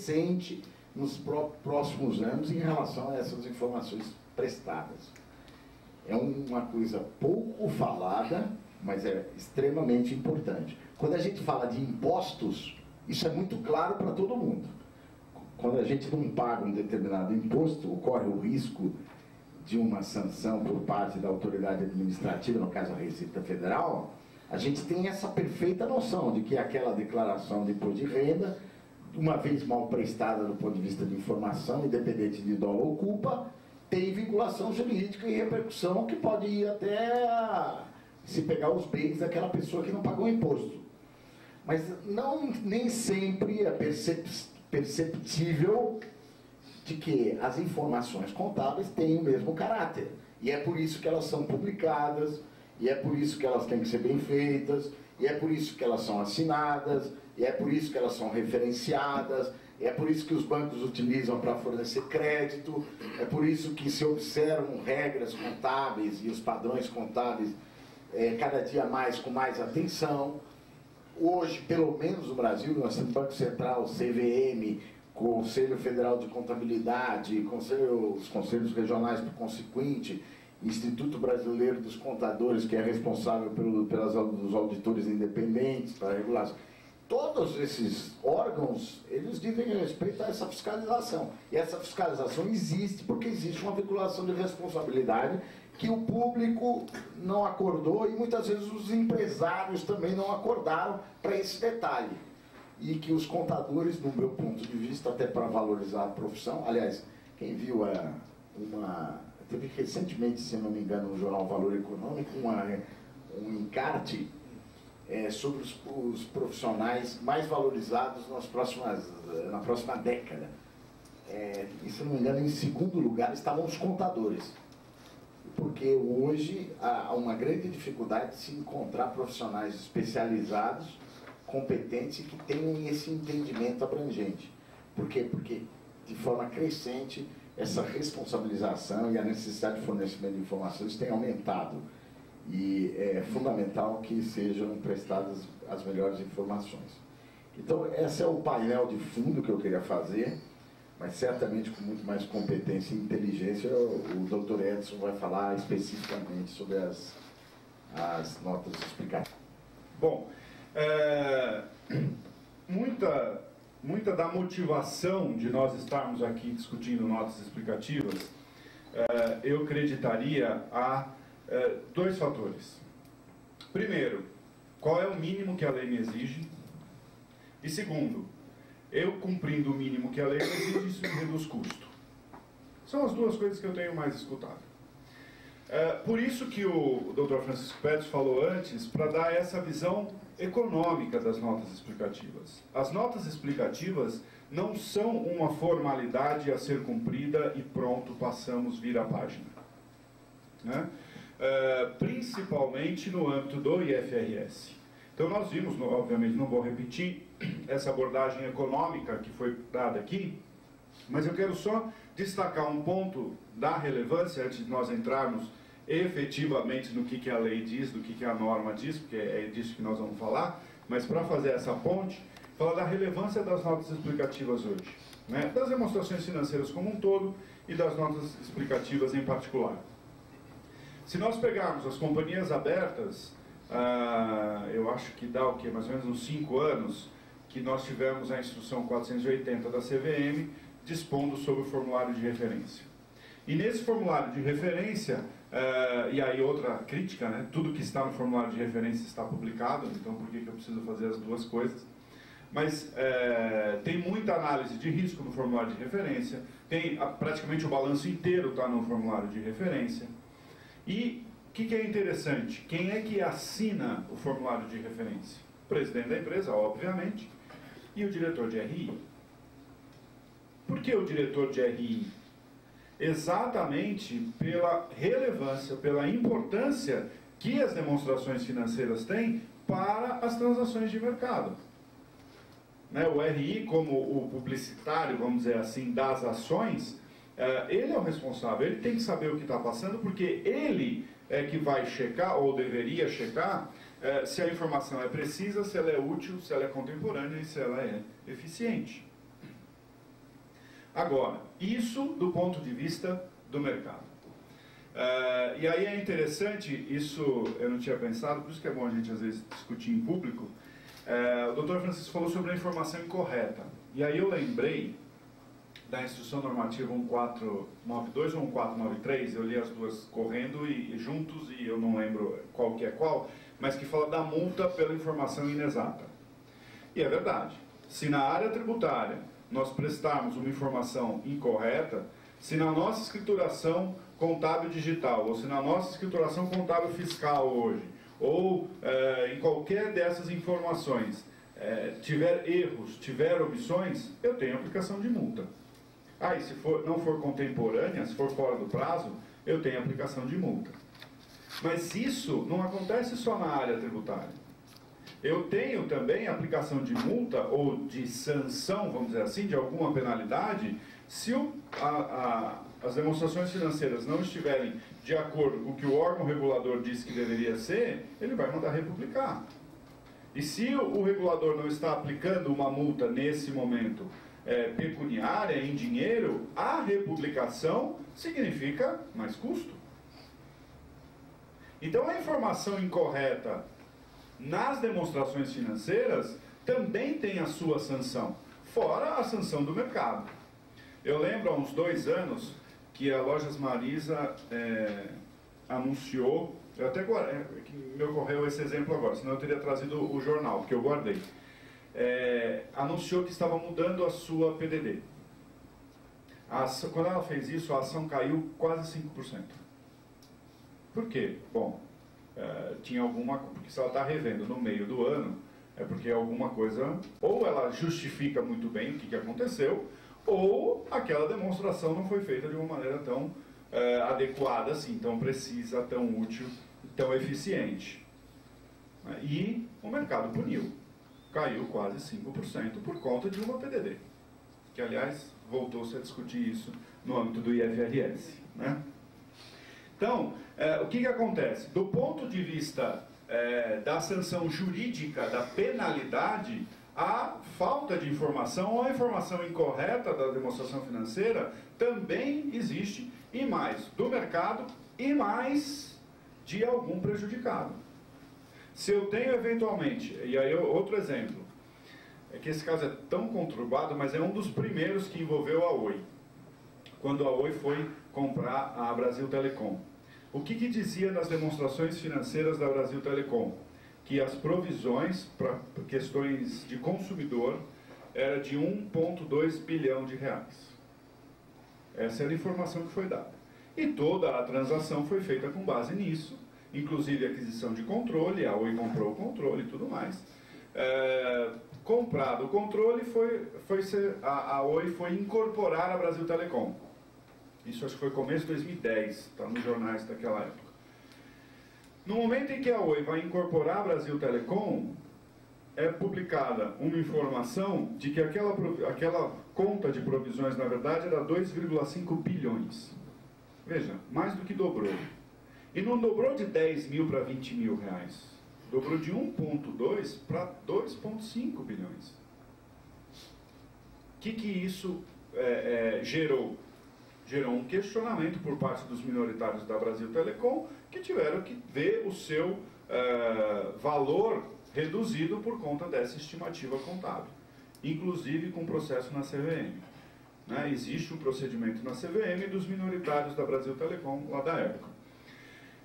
crescente nos próximos anos em relação a essas informações prestadas. É uma coisa pouco falada, mas é extremamente importante. Quando a gente fala de impostos, isso é muito claro para todo mundo. Quando a gente não paga um determinado imposto, ocorre o risco de uma sanção por parte da autoridade administrativa, no caso a Receita Federal. A gente tem essa perfeita noção de que aquela declaração de imposto de renda, uma vez mal prestada do ponto de vista de informação, independente de dólar ou culpa, tem vinculação jurídica e repercussão que pode ir até se pegar os bens daquela pessoa que não pagou o imposto. Mas nem sempre é perceptível de que as informações contábeis têm o mesmo caráter. E é por isso que elas são publicadas, e é por isso que elas têm que ser bem feitas, e é por isso que elas são assinadas, e é por isso que elas são referenciadas, e é por isso que os bancos utilizam para fornecer crédito, é por isso que se observam regras contábeis e os padrões contábeis cada dia mais com mais atenção. Hoje, pelo menos no Brasil, nós temos Banco Central, CVM, Conselho Federal de Contabilidade, os conselhos regionais por consequente, Instituto Brasileiro dos Contadores, que é responsável pelos auditores independentes, para a regulação. Todos esses órgãos, eles dizem respeito a essa fiscalização. E essa fiscalização existe porque existe uma vinculação de responsabilidade que o público não acordou e muitas vezes os empresários também não acordaram para esse detalhe. E que os contadores, no meu ponto de vista, até para valorizar a profissão, aliás, quem viu teve recentemente, se não me engano, no jornal Valor Econômico, um encarte sobre os profissionais mais valorizados na próxima década. E, se não me engano, em segundo lugar estavam os contadores. Porque hoje há uma grande dificuldade de se encontrar profissionais especializados, competentes e que tenham esse entendimento abrangente. Por quê? Porque, de forma crescente, essa responsabilização e a necessidade de fornecimento de informações tem aumentado. E é fundamental que sejam prestadas as melhores informações. Então, esse é o painel de fundo que eu queria fazer, mas certamente com muito mais competência e inteligência o Dr. Edson vai falar especificamente sobre as notas explicativas. Bom, muita da motivação de nós estarmos aqui discutindo notas explicativas, eu acreditaria a dois fatores. Primeiro, qual é o mínimo que a lei me exige? E segundo, eu cumprindo o mínimo que a lei me exige, isso me reduz custo. São as duas coisas que eu tenho mais escutado. Por isso que o Dr. Francisco Pérez falou antes, para dar essa visão econômica das notas explicativas. As notas explicativas não são uma formalidade a ser cumprida e pronto, passamos, vira a página. Né? Principalmente no âmbito do IFRS. Então nós vimos, obviamente não vou repetir essa abordagem econômica que foi dada aqui, mas eu quero só destacar um ponto da relevância antes de nós entrarmos efetivamente no que a lei diz, do que a norma diz, porque é disso que nós vamos falar, mas para fazer essa ponte, falar da relevância das notas explicativas hoje, né? Das demonstrações financeiras como um todo e das notas explicativas em particular. Se nós pegarmos as companhias abertas, eu acho que dá o quê? Mais ou menos uns 5 anos que nós tivemos a instrução 480 da CVM dispondo sobre o formulário de referência. E nesse formulário de referência, e aí outra crítica, né? Tudo que está no formulário de referência está publicado, então por que eu preciso fazer as duas coisas? Mas tem muita análise de risco no formulário de referência, praticamente o balanço inteiro está no formulário de referência. E o que é interessante? Quem é que assina o formulário de referência? O presidente da empresa, obviamente, e o diretor de RI. Por que o diretor de RI? Exatamente pela relevância, pela importância que as demonstrações financeiras têm para as transações de mercado. Né? O RI, como o publicitário, vamos dizer assim, das ações, ele é o responsável, ele tem que saber o que está passando, porque ele é que vai checar, ou deveria checar, se a informação é precisa, se ela é útil, se ela é contemporânea e se ela é eficiente. Agora, isso do ponto de vista do mercado. E aí é interessante, isso eu não tinha pensado, por isso que é bom a gente às vezes discutir em público. O Dr. Francisco falou sobre a informação incorreta. E aí eu lembrei da Instrução Normativa 1492 ou 1493, eu li as duas correndo e juntos, e eu não lembro qual que é qual, mas que fala da multa pela informação inexata. E é verdade. Se na área tributária nós prestarmos uma informação incorreta, se na nossa escrituração contábil digital, ou se na nossa escrituração contábil fiscal hoje, ou em qualquer dessas informações, tiver erros, tiver omissões, eu tenho aplicação de multa. E se não for contemporânea, se for fora do prazo, eu tenho aplicação de multa. Mas isso não acontece só na área tributária. Eu tenho também aplicação de multa ou de sanção, vamos dizer assim, de alguma penalidade, se as demonstrações financeiras não estiverem de acordo com o que o órgão regulador disse que deveria ser, ele vai mandar republicar. E se o regulador não está aplicando uma multa nesse momento pecuniária, em dinheiro, a republicação significa mais custo. Então a informação incorreta nas demonstrações financeiras também tem a sua sanção, fora a sanção do mercado. Eu lembro há uns 2 anos que a Lojas Marisa anunciou, eu até me ocorreu esse exemplo agora, senão eu teria trazido o jornal, que eu guardei. Anunciou que estava mudando a sua PDD. Quando ela fez isso, a ação caiu quase 5%. Por quê? Bom, tinha porque se ela está revendo no meio do ano, é porque alguma coisa, ou ela justifica muito bem o que aconteceu, ou aquela demonstração não foi feita de uma maneira tão adequada assim, tão precisa, tão útil, tão eficiente. E o mercado puniu. Caiu quase 5% por conta de uma PDD. Que, aliás, voltou-se a discutir isso no âmbito do IFRS. Né? Então, o que acontece? Do ponto de vista da sanção jurídica, da penalidade, a falta de informação ou a informação incorreta da demonstração financeira também existe, e mais do mercado e mais de algum prejudicado. Se eu tenho eventualmente, e aí outro exemplo, é que esse caso é tão conturbado, mas é um dos primeiros que envolveu a Oi, quando a Oi foi comprar a Brasil Telecom. O que dizia nas demonstrações financeiras da Brasil Telecom? Que as provisões para questões de consumidor era de 1,2 bilhão de reais. Essa era a informação que foi dada. E toda a transação foi feita com base nisso, inclusive a aquisição de controle, a Oi comprou o controle e tudo mais. Comprado o controle, a Oi foi incorporar a Brasil Telecom. Isso acho que foi começo de 2010, está nos jornais daquela época. No momento em que a Oi vai incorporar a Brasil Telecom, é publicada uma informação de que aquela conta de provisões, na verdade, era 2,5 bilhões. Veja, mais do que dobrou. E não dobrou de 10 mil para 20 mil reais. Dobrou de 1,2 para 2,5 bilhões. O que isso gerou? Gerou um questionamento por parte dos minoritários da Brasil Telecom, que tiveram que ver o seu valor reduzido por conta dessa estimativa contábil, inclusive com processo na CVM. Né? Existe um procedimento na CVM dos minoritários da Brasil Telecom lá da época.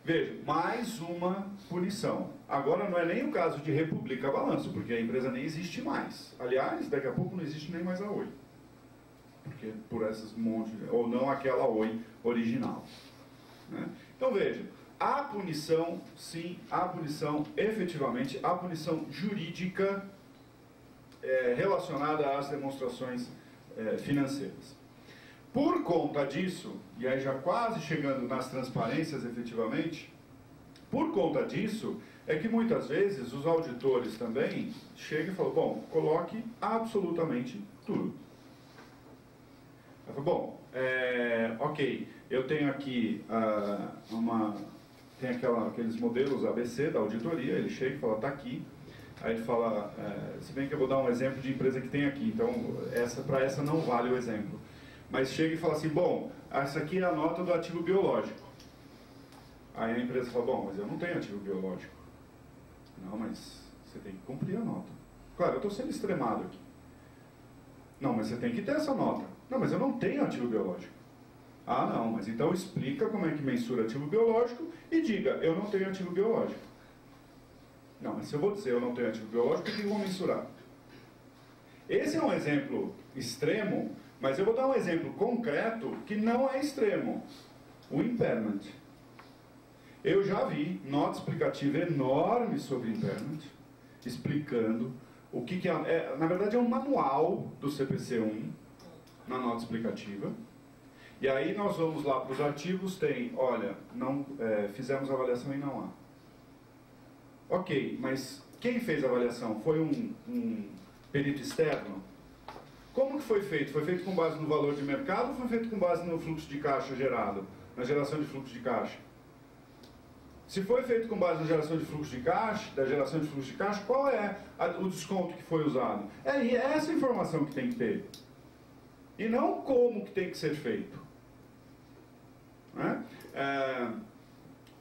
Veja, mais uma punição. Agora não é nem o caso de republica balanço, porque a empresa nem existe mais. Aliás, daqui a pouco não existe nem mais a Oi. Porque por essas montes, ou não aquela Oi original. Né? Então veja, a punição, sim, a punição, efetivamente, a punição jurídica relacionada às demonstrações financeiras. Por conta disso, e aí já quase chegando nas transparências efetivamente, por conta disso, é que muitas vezes os auditores também chegam e falam, bom, coloque absolutamente tudo. Eu falo, bom, ok, eu tenho aqui aqueles modelos ABC da auditoria, ele chega e fala, está aqui. Aí ele fala, se bem que eu vou dar um exemplo de empresa que tem aqui, então para essa não vale o exemplo. mas chega e fala assim, bom, essa aqui é a nota do ativo biológico. Aí a empresa fala, bom, mas eu não tenho ativo biológico. Não, mas você tem que cumprir a nota. Claro, eu estou sendo extremado aqui. Não, mas você tem que ter essa nota. Não, mas eu não tenho ativo biológico. Ah, não, mas então explica como é que mensura ativo biológico e diga, eu não tenho ativo biológico. Não, mas se eu vou dizer eu não tenho ativo biológico, o que eu vou mensurar? Esse é um exemplo extremo, mas eu vou dar um exemplo concreto que não é extremo. O impairment. Eu já vi nota explicativa enorme sobre impairment, explicando o que é. Na verdade é um manual do CPC-1, na nota explicativa. E aí nós vamos lá para os artigos, tem, olha, não, fizemos avaliação e não há. Ok, mas quem fez a avaliação? Foi um perito externo? Como que foi feito? Foi feito com base no valor de mercado ou foi feito com base no fluxo de caixa gerado? Na geração de fluxo de caixa? Se foi feito com base na geração de fluxo de caixa, qual é o desconto que foi usado? É essa informação que tem que ter. E não como que tem que ser feito. Né?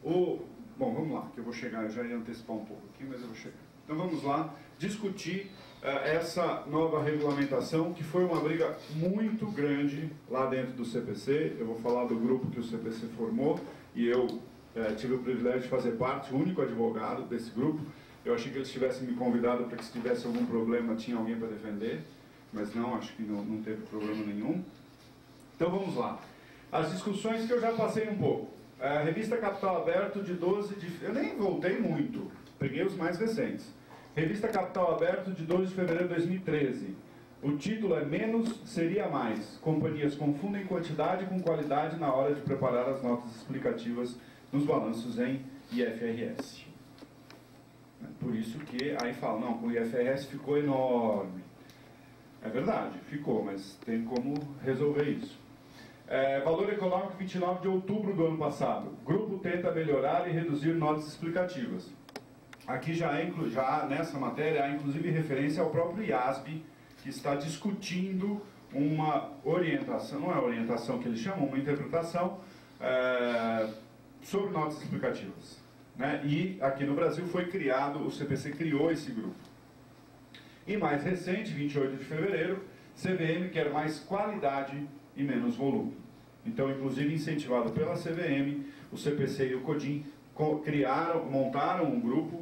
Bom, vamos lá, que eu vou chegar, eu já ia antecipar um pouco aqui, mas eu vou chegar. Então vamos lá discutir essa nova regulamentação, que foi uma briga muito grande lá dentro do CPC. Eu vou falar do grupo que o CPC formou, e eu tive o privilégio de fazer parte, o único advogado desse grupo. Eu achei que eles tivessem me convidado para que, se tivesse algum problema, tinha alguém para defender, mas não, acho que não teve problema nenhum. Então vamos lá. As discussões que eu já passei um pouco. A revista Capital Aberto de 12 de... Eu nem voltei muito, peguei os mais recentes. Revista Capital Aberto de 12 de fevereiro de 2013. O título é Menos Seria Mais. Companhias confundem quantidade com qualidade na hora de preparar as notas explicativas nos balanços em IFRS. Por isso que aí fala, não, com o IFRS ficou enorme. É verdade, ficou, mas tem como resolver isso. Valor econômico, 29 de outubro do ano passado. O grupo tenta melhorar e reduzir notas explicativas. Aqui já nessa matéria há inclusive referência ao próprio IASB, que está discutindo uma orientação, não é a orientação que eles chamam, uma interpretação sobre notas explicativas. Né? E aqui no Brasil foi criado, o CPC criou esse grupo. E mais recente, 28 de fevereiro, CVM quer mais qualidade e menos volume. Então, inclusive incentivado pela CVM, o CPC e o CODIM montaram um grupo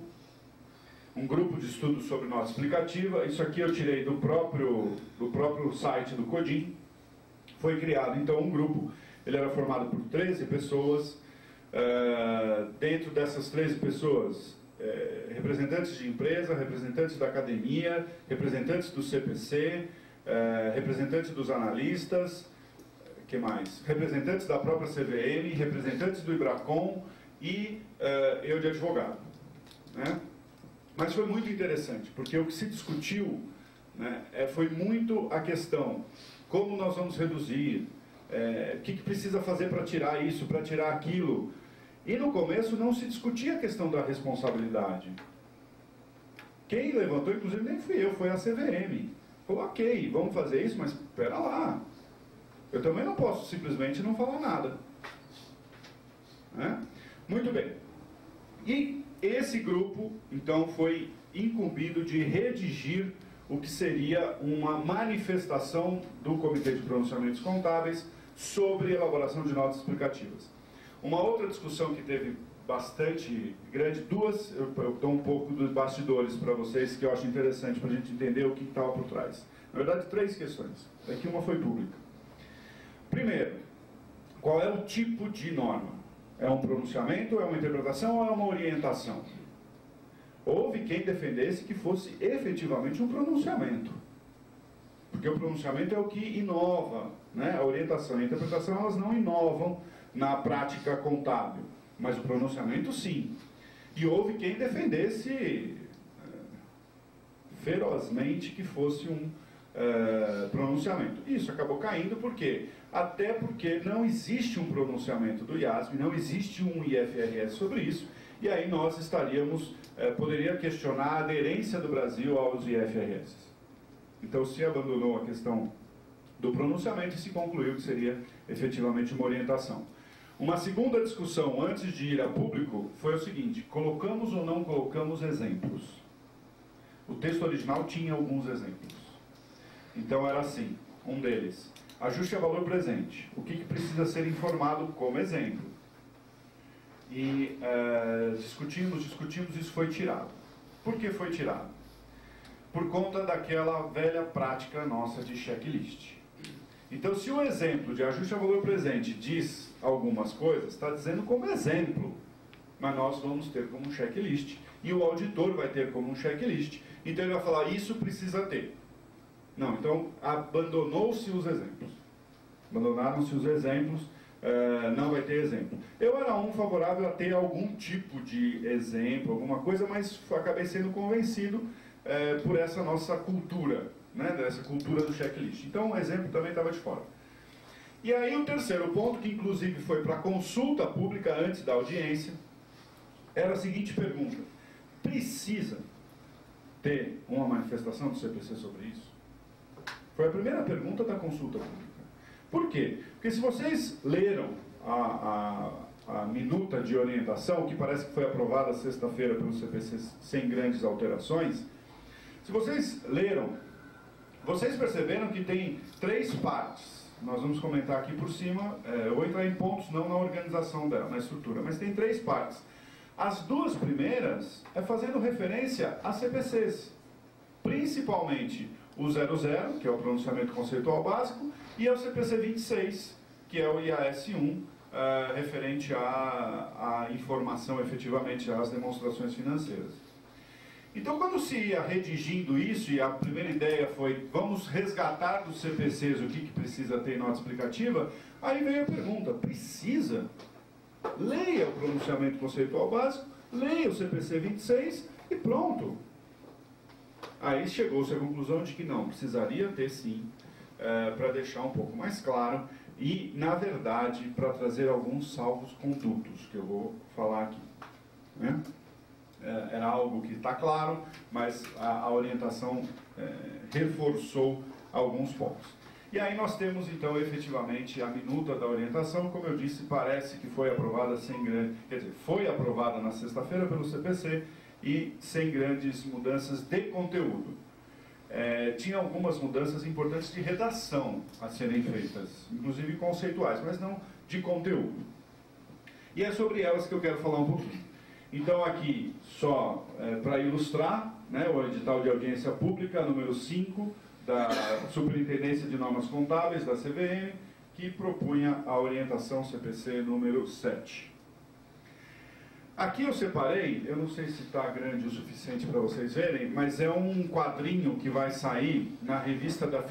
de estudo sobre nota explicativa. Isso aqui eu tirei do próprio site do CODIM. Foi criado então um grupo, ele era formado por 13 pessoas. Dentro dessas 13 pessoas, representantes de empresa, representantes da academia, representantes do CPC, representantes dos analistas, que mais? Representantes da própria CVM, representantes do IBRACON e eu de advogado. Né? Mas foi muito interessante, porque o que se discutiu, né, foi muito a questão, como nós vamos reduzir, o que precisa fazer para tirar isso, para tirar aquilo. E no começo não se discutia a questão da responsabilidade. Quem levantou, inclusive nem fui eu, foi a CVM. Falou, ok, vamos fazer isso, mas espera lá. Eu também não posso simplesmente não falar nada. Né? Muito bem. E esse grupo, então, foi incumbido de redigir o que seria uma manifestação do Comitê de Pronunciamentos Contábeis sobre elaboração de notas explicativas. Uma outra discussão que teve bastante grande, eu dou um pouco dos bastidores para vocês, que eu acho interessante para a gente entender o que estava por trás. Na verdade, 3 questões. Aqui uma foi pública. Primeiro, qual é o tipo de norma? É um pronunciamento, é uma interpretação ou é uma orientação? Houve quem defendesse que fosse efetivamente um pronunciamento. Porque o pronunciamento é o que inova, né? A orientação e a interpretação, elas não inovam na prática contábil, mas o pronunciamento sim. E houve quem defendesse ferozmente que fosse um pronunciamento. Isso acabou caindo por quê? Até porque não existe um pronunciamento do IASB, não existe um IFRS sobre isso, e aí nós poderia questionar a aderência do Brasil aos IFRS. Então se abandonou a questão do pronunciamento e se concluiu que seria efetivamente uma orientação. Uma segunda discussão antes de ir a público foi o seguinte: colocamos ou não colocamos exemplos? O texto original tinha alguns exemplos. Então era assim, um deles: ajuste a valor presente. O que precisa ser informado como exemplo? E discutimos, isso foi tirado. Por que foi tirado? Por conta daquela velha prática nossa de checklist. Então, se o exemplo de ajuste a valor presente diz algumas coisas, está dizendo como exemplo, mas nós vamos ter como um checklist, e o auditor vai ter como um checklist, então ele vai falar, isso precisa ter. Não, então abandonou-se os exemplos. Abandonaram-se os exemplos, não vai ter exemplo. Eu era favorável a ter algum tipo de exemplo, alguma coisa, mas acabei sendo convencido por essa nossa cultura, né, dessa cultura do checklist. Então o exemplo também estava de fora. E aí o terceiro ponto, que inclusive foi para consulta pública antes da audiência, era a seguinte pergunta: precisa ter uma manifestação do CPC sobre isso? Foi a primeira pergunta da consulta pública. Por quê? Porque se vocês leram a minuta de orientação, que parece que foi aprovada sexta-feira pelo CPC sem grandes alterações, se vocês leram, vocês perceberam que tem 3 partes. Nós vamos comentar aqui por cima, eu vou entrar em pontos, não na organização dela, na estrutura, mas tem 3 partes. As 2 primeiras é fazendo referência a CPCs, principalmente o 00, que é o pronunciamento conceitual básico, e ao CPC 26, que é o IAS-1, referente à informação, efetivamente, às demonstrações financeiras. Então, quando se ia redigindo isso, e a primeira ideia foi, vamos resgatar dos CPCs o que precisa ter em nota explicativa, aí veio a pergunta, precisa? Leia o pronunciamento conceitual básico, leia o CPC 26 e pronto. Aí chegou-se à conclusão de que não, precisaria ter sim, para deixar um pouco mais claro e, na verdade, para trazer alguns salvos-condutos, que eu vou falar aqui. Né? Era algo que está claro, mas a orientação reforçou alguns pontos. E aí nós temos, então, efetivamente, a minuta da orientação, como eu disse, parece que foi aprovada sem grande... Quer dizer, foi aprovada na sexta-feira pelo CPC e sem grandes mudanças de conteúdo. Tinha algumas mudanças importantes de redação a serem feitas, inclusive conceituais, mas não de conteúdo. E é sobre elas que eu quero falar um pouquinho. Então aqui, só para ilustrar, né, o edital de audiência pública, número 5, da Superintendência de Normas Contábeis, da CVM, que propunha a orientação CPC número 7. Aqui eu separei, eu não sei se está grande o suficiente para vocês verem, mas é um quadrinho que vai sair na revista da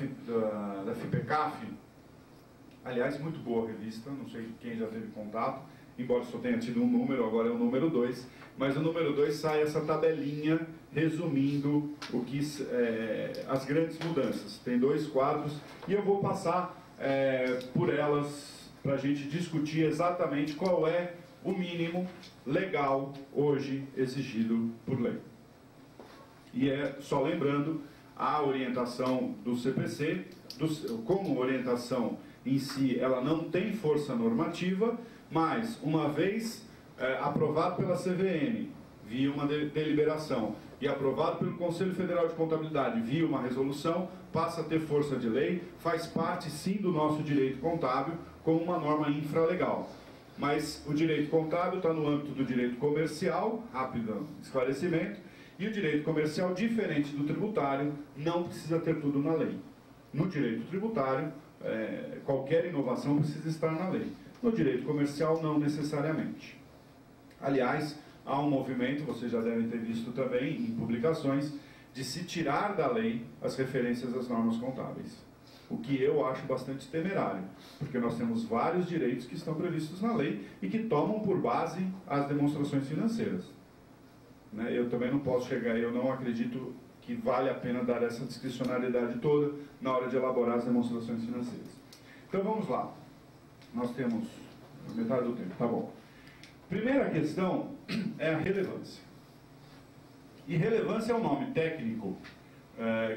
FIPECAF. Aliás, muito boa revista, não sei quem já teve contato, embora só tenha tido um número, agora é o número 2, mas o número 2 sai essa tabelinha resumindo o que, as grandes mudanças. Tem 2 quadros e eu vou passar por elas para a gente discutir exatamente qual é o mínimo legal hoje exigido por lei. E só lembrando, a orientação do CPC, como orientação em si, ela não tem força normativa, mas uma vez aprovado pela CVM, via uma deliberação, e aprovado pelo Conselho Federal de Contabilidade, via uma resolução, passa a ter força de lei, faz parte sim do nosso direito contábil, como uma norma infralegal. Mas o direito contábil está no âmbito do direito comercial, rápido esclarecimento, e o direito comercial, diferente do tributário, não precisa ter tudo na lei. No direito tributário, qualquer inovação precisa estar na lei. No direito comercial, não necessariamente. Aliás, há um movimento, vocês já devem ter visto também em publicações, de se tirar da lei as referências às normas contábeis. O que eu acho bastante temerário, porque nós temos vários direitos que estão previstos na lei e que tomam por base as demonstrações financeiras. Eu também não posso chegar, eu não acredito que vale a pena dar essa discricionariedade toda na hora de elaborar as demonstrações financeiras. Então vamos lá. Nós temos metade do tempo, tá bom. Primeira questão é a relevância. E relevância é um nome técnico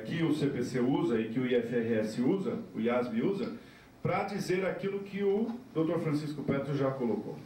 que o CPC usa e que o IFRS usa, o IASB usa, para dizer aquilo que o Dr. Francisco Petro já colocou.